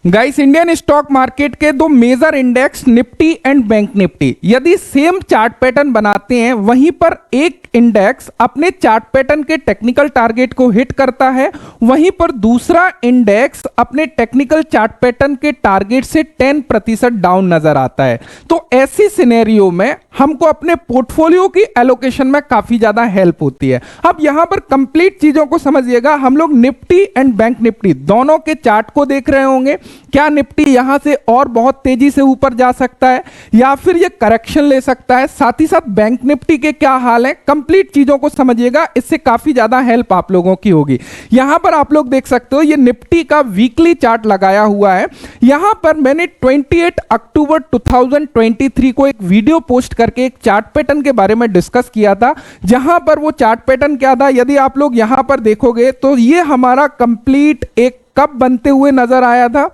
Guys, Indian stock market के दो major index Nifty and bank Nifty यदि same chart pattern बनाते हैं, वहीं पर एक इंडेक्स अपने चार्ट पैटर्न के टेक्निकल टारगेट को हिट करता है, वहीं पर दूसरा इंडेक्स अपने टेक्निकल चार्ट पैटर्न के टारगेट से 10% डाउन नजर आता है, तो ऐसी सिनेरियो में हमको अपने पोर्टफोलियो की एलोकेशन में काफी ज्यादा हेल्प होती है। अब यहां पर कंप्लीट चीजों को समझिएगा। हम लोग निफ्टी एंड बैंक निफ्टी दोनों के चार्ट को देख रहे होंगे। क्या निफ्टी यहां से और बहुत तेजी से ऊपर जा सकता है या फिर ये करेक्शन ले सकता है, साथ ही साथ बैंक निफ्टी के क्या हाल है, कंप्लीट चीजों को समझिएगा। इससे काफी ज्यादा हेल्प आप लोगों की होगी। यहां पर आप लोग देख सकते हो, ये निफ्टी का वीकली चार्ट लगाया हुआ है। यहां पर मैंने 28 अक्टूबर 2023 को एक वीडियो पोस्ट करके एक चार्ट पैटर्न के बारे में डिस्कस किया था, जहां पर वो चार्ट पैटर्न क्या था, यदि आप लोग यहां पर देखोगे तो ये हमारा कंप्लीट एक कप बनते हुए नजर आया था।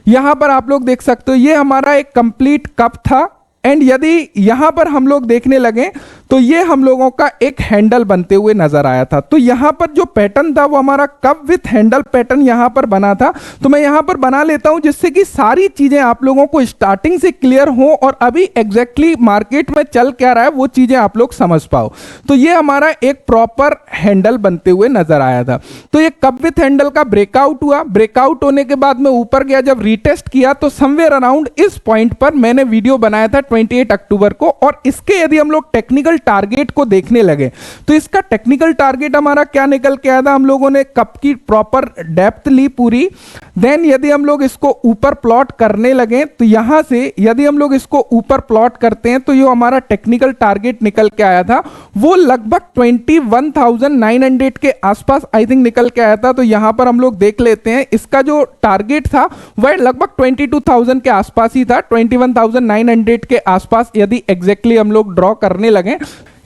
यहां पर आप लोग देख सकते हो, ये हमारा एक कंप्लीट कप था। एंड यदि यहां पर हम लोग देखने लगे तो ये हम लोगों का एक हैंडल बनते हुए नजर आया था। तो यहां पर जो पैटर्न था वो हमारा कप विथ हैंडल पैटर्न यहां पर बना था। तो मैं यहां पर बना लेता हूं जिससे कि सारी चीजें आप लोगों को स्टार्टिंग से क्लियर हो और अभी एग्जैक्टली मार्केट में चल क्या रहा है वो चीजें आप लोग समझ पाओ। तो ये हमारा एक प्रॉपर हैंडल बनते हुए नजर आया था। तो ये कप विथ हैंडल का ब्रेकआउट हुआ। ब्रेकआउट होने के बाद में ऊपर गया, जब रीटेस्ट किया तो समवेयर अराउंड इस पॉइंट पर मैंने वीडियो बनाया था 28 अक्टूबर को। और इसके यदि हम लोग टेक्निकल टारगेट को देखने लगे तो इसका टेक्निकल टारगेट हमारा क्या निकल के आया था, हम लोगों ने कप की प्रॉपर डेप्थ ली पूरी। देन यदि हम लोग इसको ऊपर प्लॉट करने लगे तो यहां से यदि हम लोग इसको ऊपर प्लॉट करते हैं तो ये हमारा टेक्निकल टारगेट निकल के आया था, वो लगभग 21,900 के आसपास आई थिंक निकल के आया था। तो यहां पर हम लोग देख लेते हैं, इसका जो टारगेट था वह लगभग 22,000 के आसपास ही था, 21,900 के आसपास यदि एग्जैक्टली हम लोग ड्रॉ करने लगे।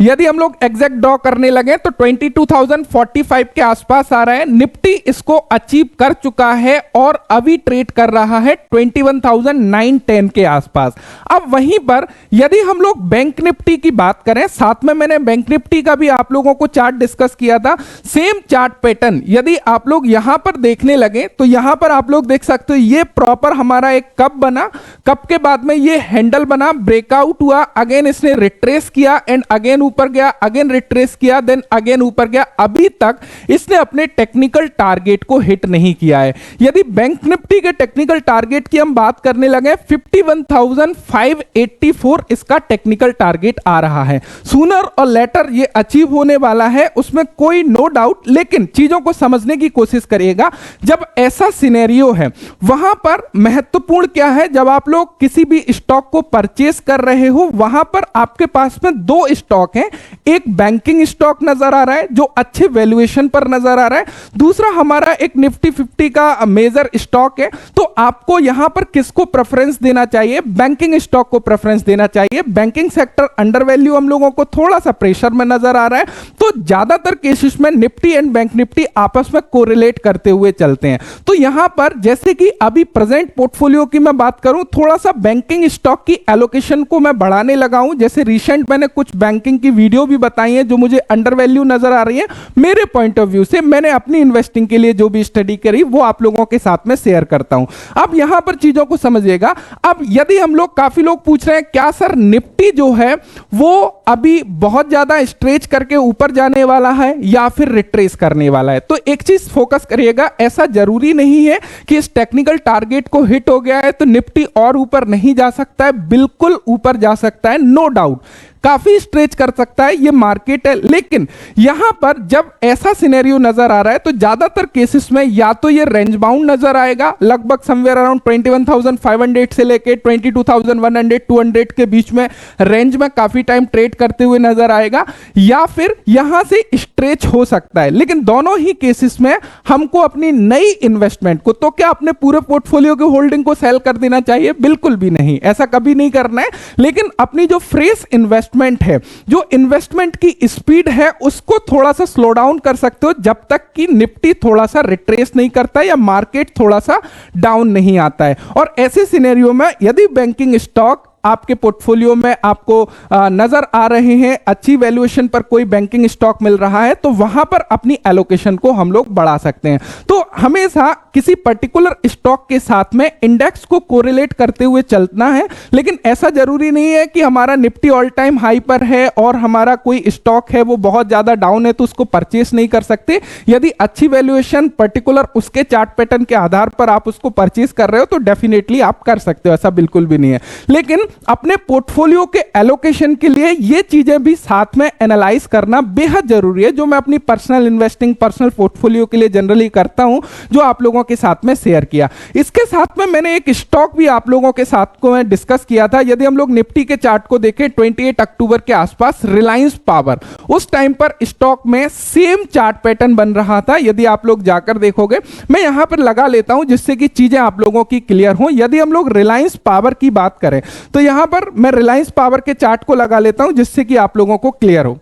यदि हम लोग एग्जैक्ट ड्रॉ करने लगे तो 22,045 के आसपास आ रहा है। निफ्टी इसको अचीव कर चुका है और अभी ट्रेड कर रहा है 21,910 के आसपास। अब वहीं पर यदि हम लोग बैंक निफ्टी की बात करें, साथ में मैंने बैंक निफ्टी का भी आप लोगों को चार्ट डिस्कस किया था। सेम चार्ट पैटर्न यदि आप लोग यहां पर देखने लगे तो यहां पर आप लोग देख सकते हो, ये प्रॉपर हमारा एक कप बना। कप के बाद में ये हैंडल बना, ब्रेकआउट हुआ, अगेन इसने रिट्रेस किया एंड अगेन ऊपर गया, अगेन रिट्रेस किया, देन अगेन ऊपर गया। अभी तक इसने अपने टेक्निकल टारगेट को हिट नहीं किया है। यदि बैंक निफ्टी के टेक्निकल टारगेट की हम बात करने लगे, 51,584 इसका टेक्निकल टारगेट आ रहा है। सूनर और लेटर ये अचीव होने वाला है, उसमें कोई नो डाउट। लेकिन चीजों को समझने की कोशिश करिएगा, जब ऐसा सिनेरियो है वहां पर महत्वपूर्ण क्या है, जब आप लोग किसी भी स्टॉक को परचेस कर रहे हो, वहां पर आपके पास में दो स्टॉक है। एक बैंकिंग स्टॉक नजर आ रहा है जो अच्छे वैल्यूएशन पर नजर आ रहा है, दूसरा हमारा एक निफ्टी 50 का मेजर स्टॉक है। तो आपको यहां पर किसको प्रेफरेंस देना चाहिए? बैंकिंग स्टॉक को प्रेफरेंस देना चाहिए। बैंकिंग सेक्टर अंडर वैल्यू हम लोगों को थोड़ा सा प्रेशर में नजर आ रहा है, तो ज्यादातर केसेस में निफ्टी एंड बैंक निफ्टी आपस में कोरिलेट करते हुए चलते हैं। तो यहां पर जैसे कि अभी प्रेजेंट पोर्टफोलियो की मैं बात करूं, थोड़ा सा बैंकिंग स्टॉक की एलोकेशन को मैं बढ़ाने लगा हूं। जैसे रिसेंट मैंने कुछ बैंकिंग की वीडियो भी बताई है जो मुझे अंडर वैल्यू नजर आ रही है। मेरे पॉइंट ऑफ व्यू से मैंने अपनी इन्वेस्टिंग के लिए जो भी स्टडी करी वो आप लोगों के साथ में शेयर करता हूं। अब यहां पर चीजों को समझिएगा। अब यदि हम लोग, काफी लोग पूछ रहे हैं क्या सर निफ्टी जो है वो अभी बहुत ज्यादा स्ट्रेच करके ऊपर जाने वाला है या फिर रिट्रेस करने वाला है, तो एक चीज फोकस करिएगा, ऐसा जरूरी नहीं है कि इस टेक्निकल टारगेट को हिट हो गया है तो निफ्टी और ऊपर नहीं जा सकता है। बिल्कुल ऊपर जा सकता है, नो डाउट, काफी स्ट्रेच कर सकता है, ये मार्केट है। लेकिन यहां पर जब ऐसा सिनेरियो नजर आ रहा है तो ज्यादातर केसेस में या तो ये रेंज बाउंड नजर आएगा, लगभग समवेयर अराउंड 21,500 से लेके 22,100 200 के बीच में रेंज में काफी टाइम ट्रेड करते हुए नजर आएगा, या फिर यहां से स्ट्रेच हो सकता है। लेकिन दोनों ही केसेस में हमको अपनी नई इन्वेस्टमेंट को, तो क्या अपने पूरे पोर्टफोलियो की होल्डिंग को सेल कर देना चाहिए? बिल्कुल भी नहीं, ऐसा कभी नहीं करना है। लेकिन अपनी जो फ्रेश इन्वेस्टमेंट है, जो इन्वेस्टमेंट की स्पीड है, उसको थोड़ा सा स्लो डाउन कर सकते हो जब तक कि निफ्टी थोड़ा सा रिट्रेस नहीं करता या मार्केट थोड़ा सा डाउन नहीं आता है। और ऐसे सिनेरियो में यदि बैंकिंग स्टॉक आपके पोर्टफोलियो में आपको नजर आ रहे हैं, अच्छी वैल्यूएशन पर कोई बैंकिंग स्टॉक मिल रहा है, तो वहां पर अपनी एलोकेशन को हम लोग बढ़ा सकते हैं। तो हमेशा किसी पर्टिकुलर स्टॉक के साथ में इंडेक्स को कोरिलेट करते हुए चलना है, लेकिन ऐसा जरूरी नहीं है कि हमारा निफ्टी ऑल टाइम हाई पर है और हमारा कोई स्टॉक है वो बहुत ज्यादा डाउन है तो उसको परचेस नहीं कर सकते। यदि अच्छी वैल्यूएशन पर्टिकुलर उसके चार्ट पैटर्न के आधार पर आप उसको परचेस कर रहे हो तो डेफिनेटली आप कर सकते हो, ऐसा बिल्कुल भी नहीं है। लेकिन अपने पोर्टफोलियो के एलोकेशन के लिए ये चीजें भी साथ में एनालाइज करना बेहद जरूरी है, जो मैं अपनी पर्सनल इन्वेस्टिंग, पर्सनल पोर्टफोलियो के लिए जनरली करता हूं, जो आप लोगों के साथ में शेयर किया। इसके साथ में मैंने एक स्टॉक भी आप लोगों के साथ को मैं डिस्कस किया था। यदि हम लोग निफ्टी के चार्ट को देखें 28 अक्टूबर के आसपास, रिलायंस पावर, उस टाइम पर स्टॉक में सेम चार्ट पैटर्न बन रहा था। यदि आप लोग जाकर देखोगे, मैं यहां पर लगा लेता हूं जिससे कि चीजें आप लोगों की क्लियर हो। यदि हम लोग रिलायंस पावर की बात करें तो यहां पर मैं रिलायंस पावर के चार्ट को लगा लेता हूं जिससे कि आप लोगों को क्लियर हो।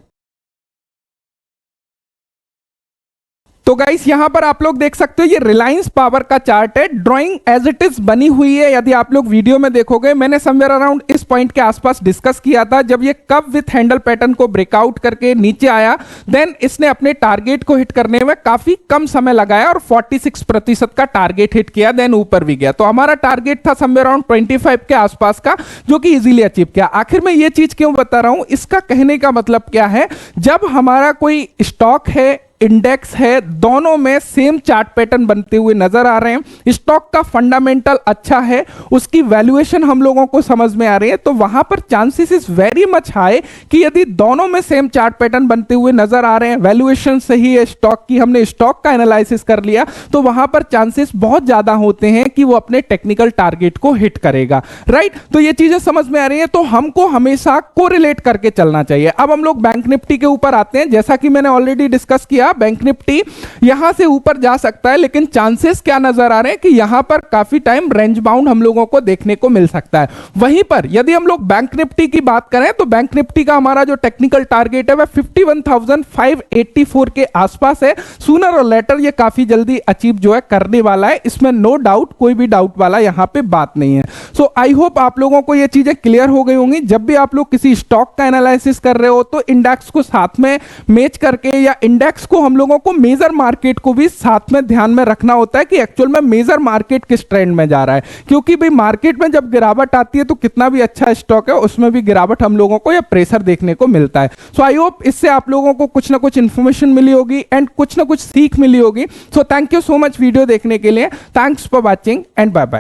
तो गाइस यहां पर आप लोग देख सकते हो ये रिलायंस पावर का चार्ट है, ड्राइंग एज इट इज बनी हुई है। यदि आप लोग वीडियो में देखोगे, मैंने समवेयर अराउंड इस पॉइंट के आसपास डिस्कस किया था, जब ये कप विथ हैंडल पैटर्न को ब्रेकआउट करके नीचे आया, देन इसने अपने टारगेट को हिट करने में काफी कम समय लगाया और 46% का टारगेट हिट किया, देन ऊपर भी गया। तो हमारा टारगेट था समवेयर अराउंड 25 के आसपास का, जो कि इजीली अचीव किया। आखिर में ये चीज क्यों बता रहा हूं, इसका कहने का मतलब क्या है, जब हमारा कोई स्टॉक है, इंडेक्स है, दोनों में सेम चार्ट पैटर्न बनते हुए नजर आ रहे हैं, स्टॉक का फंडामेंटल अच्छा है, उसकी वैल्यूएशन हम लोगों को समझ में आ रही है, तो वहां पर chances is very much high कि यदि दोनों में सेम चार्ट पैटर्न बनते हुए नजर आ रहे हैं, वैल्यूएशन सही है स्टॉक की, हमने स्टॉक का एनालिसिस कर लिया, तो वहां पर चांसेस बहुत ज्यादा होते हैं कि वो अपने टेक्निकल टारगेट को हिट करेगा। राइट, तो ये चीजें समझ में आ रही है, तो हमको हमेशा कोरिलेट करके चलना चाहिए। अब हम लोग बैंक निफ्टी के ऊपर आते हैं। जैसा कि मैंने ऑलरेडी डिस्कस किया, बैंक निफ्टी यहां से ऊपर जा सकता है, लेकिन चांसेस क्या नजर आ रहे हैं कि यहां पर काफी टाइम रेंज बाउंड हम लोगों को देखने को मिल सकता है। वहीं पर यदि हम लोग बैंक निफ्टी की बात करें तो बैंक निफ्टी का हमारा जो टेक्निकल टारगेट है वह 51,584 के आसपास है। सूनर और लेटर ये काफी जल्दी अचीव जो है करने वाला है, इसमें नो डाउट, कोई भी डाउट वाला यहां पे बात नहीं है। सो आई होप आप लोगों को ये चीजें क्लियर हो गई होंगी। जब भी आप लोग किसी स्टॉक का एनालिसिस कर रहे हो तो इंडेक्स को साथ में मैच करके, या इंडेक्स को हम लोगों को मेजर मार्केट को भी साथ में ध्यान में रखना होता है कि एक्चुअल में मेजर मार्केट किस ट्रेंड में जा रहा है, क्योंकि भाई मार्केट में जब गिरावट आती है तो कितना भी अच्छा स्टॉक है उसमें भी गिरावट हम लोगों को या प्रेशर देखने को मिलता है। सो आई होप इससे आप लोगों को कुछ ना कुछ इंफॉर्मेशन मिली होगी एंड कुछ ना कुछ सीख मिली होगी। So thank you so much video देखने के लिए। Thanks for watching and bye bye.